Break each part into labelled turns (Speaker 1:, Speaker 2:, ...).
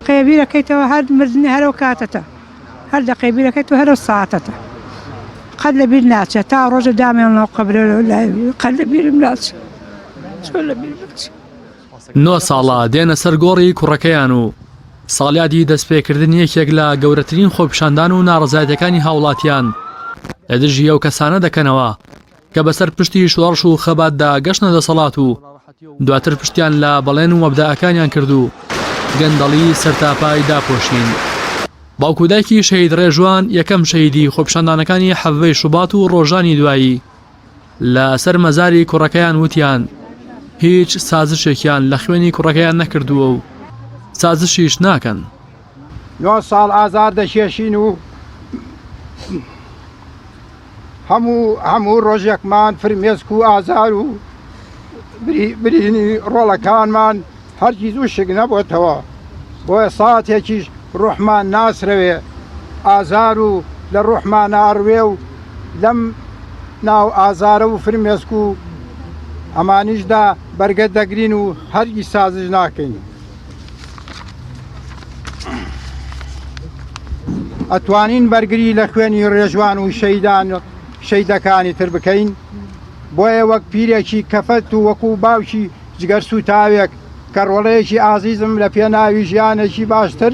Speaker 1: قەیبیرەکەیتەوە هەر مردنی هەرەو کاتەتە هەر لە قەیبیرەکەیتەوە هەرەو ساعتەتە قەت لە بیر ناچێت تا ڕۆژە دامێنەوە قەبرەوە لای قەت لە بیرم ناچێت چۆن لە بیر بچێت
Speaker 2: 9 ساڵە دێنە سەر گۆڕی کوڕەکەیان و ساڵیادی دەستپێکردن یەکێک لە گەورەترین خۆپیشاندان و ناڕزایەتەکانی هاوڵاتیان لە دژی ئەو کەسانە دەکەنەوە کە بەسەر پشتی شوڕش و خەباتدا گەشتە دەسەڵات و دواتر پشتیان لە بەڵێن و مەبدەعەکانیان کرد و گەندەڵی سەرتاپای داپۆشین. باوکودایکی شەهید ڕێژوان یەکەم شەهیدی خۆپیشاندانەکانی حەڤەی شوبات و ڕۆژانی دوایی لە سەر مەزاری کوڕەکەیان وتیان هیچ سازشێکیان لە خوێنی کوڕەکەیان نەکردووە و سازشیش ناکەن.
Speaker 3: 9 ساڵ ئازار دەشێشین و هەموو ڕۆژێکمان فرمێسک و ئازار و برینی ڕۆڵەکانمان هەرگیز و شک نەبووتەوە بۆیە ساعتێکیش ڕوحمان ناسرەوێ ئازار و لە ڕوحمان ئاڕوێ و لەم ناو ئازارە و فرمێسک و ئەمانیشدا بەرگە دەگرین و هەرگیز سازش ناکەین. ئەتوانین بەرگری لە خوێنی ڕێژوان و شەیدەکانی تر بکەین بۆیە وەک پیرێکی کەفەت و وەکو باوکی جگەرس و تاوێک کە ڕۆڵەیەکی ئازیزم لە پێناوی ژیانێکی باشتر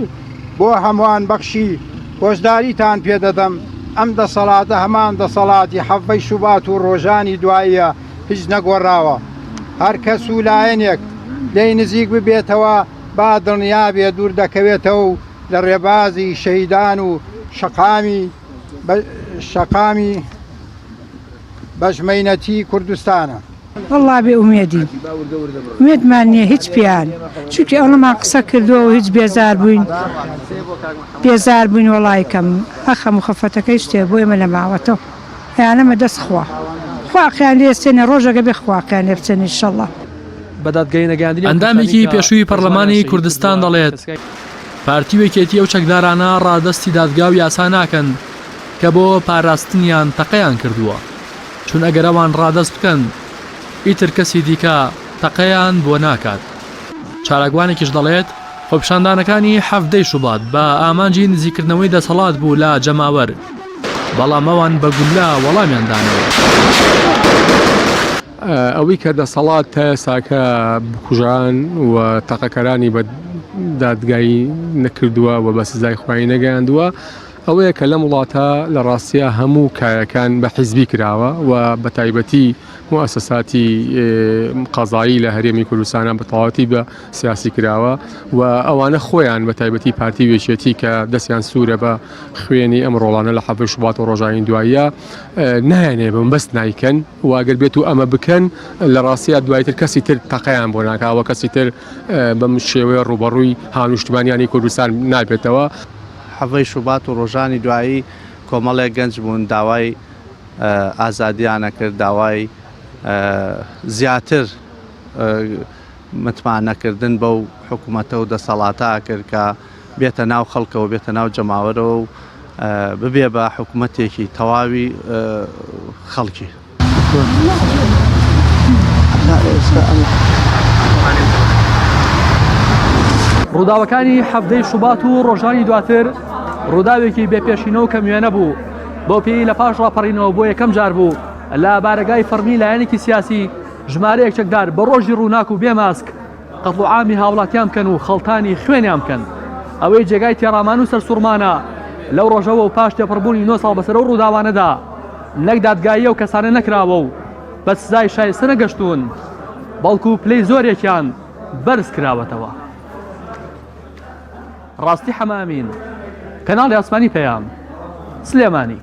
Speaker 3: بۆ هەمووان بەخشی خۆشداریتان پێدەدەم. ئەم دەسەڵاتە هەمان دەسەڵاتی حەڤەی شوبات و ڕۆژانی دواییە هیچ نەگۆڕاوە. هەر کەس و لایەنێک لێی نزیک ببێتەوە با دڵنیا بێ دوور دەکەوێتەوە و لە ڕێبازی شەیدان و شەقامی بەژمەینەتی کوردستانە.
Speaker 1: والله بێ ئومێدین ئومێدمان نییە هیچ پیان چونکە ئەوڵەمان قسە کردووە و هیچ بێزار بووین وەڵایکەم هەخەم و خەفەتەکەی شتێ بۆ ئێمە لەماوەتەوە هەیانەمە دەست خواقیان لێستێنە ڕۆژەکە بێ خواقیان لێ بچێن ئینشەڵڵا.
Speaker 2: ئەندامێکی پێشووی پەرلەمانی کوردستان دەڵێت پارتی وەکێتی ئەو چەکدارانە ڕادەستی دادگا و یاسا ناکەن کە بۆ پاراستنیان تەقەیان کردووە چون ئەگەر ئەوان ڕادەست بکەن ئیتر کەسی دیکە تەقەیان بۆ ناکات. چالاکوانێکیش دەڵێت خۆپیشاندانەکانی حەڤدەی شوبات بە ئامانجی نزیکردنەوەی دەسەڵات بوو لە جەماوەر بەڵام ئەوان بەگولا وەڵامیاندانەوە.
Speaker 4: ئەوەی کە دەسەڵات تا ئێستاکە بکوژان و تەقەکەرانی بە دادگایی نەکردووە و بە سزای خوای نەگەیاندووە ئەوەیە کە لەم وڵاتە لە ڕاستیە هەموو کایەکان بە حیزبی کراوە و بە تایبەتی موسساتی قەزایی لە هەرێمی کوردستانە بە تەواوەتی بە سیاسی کراوە و ئەوانە خۆیان بە تایبەتی پارتی وێچێتی کە دەستیان سوورە بە خوێنی ئەم ڕۆڵانە لە حەڤەی شوبات و ڕۆژانی دواییە نایانێ بەست نایکەن و ئەگەر بێت و ئەمە بکەن لە ڕاستیە دوایتر کەسی تر تەقەیان بۆ ناکاوە کەسی تر بەم شێوەیە ڕوبەڕووی هاونیشتمانیانی کوردستان نابێتەوە.
Speaker 5: حەڤەی شوبات و ڕۆژانی دوایی کۆمەڵێک گەنج بوون داوای ئازادیانە کرد داوای زیاتر متمانەکردن بەو حکوومەتە و دەسەڵاتە کرد کە بێتە ناو خەڵکەوە بێتە ناو جەماوەرەوە و ببێ بە حکوومەتێکی تەواوی خەڵکی.
Speaker 2: ڕووداوەکانی حەڤدەی شوبات و ڕۆژانی دواتر ڕووداوێکی بێپێشینەوە کە میوێنە بوو بۆ پێی لە پاش ڕاپەڕینەوە بۆ یەکەم جار بوو لە بارگای فەرمی لایەنێکی سیاسی ژمارەیەک چەکدار بە ڕۆژی ڕووناک و بێماسک قەتڵ و عامی هاوڵاتیان بکەن و خەڵتانی خوێنیان بکەن. ئەوەی جێگای تێڕامان و سەرسوورمانە لەو ڕۆژەوە و پاش تێپەڕبوونی 9 ساڵ بەسەر ئەو ڕووداوانەدا نەک دادگاییە و کەسانە نەکراوە و بە سزای شایستە نەگەشتوون بەڵکو پلەی زۆرێکیان بەرز کراوەتەوە. ڕاستی حەمامین کەناڵی ئاسمانی پەیام سلێمانی.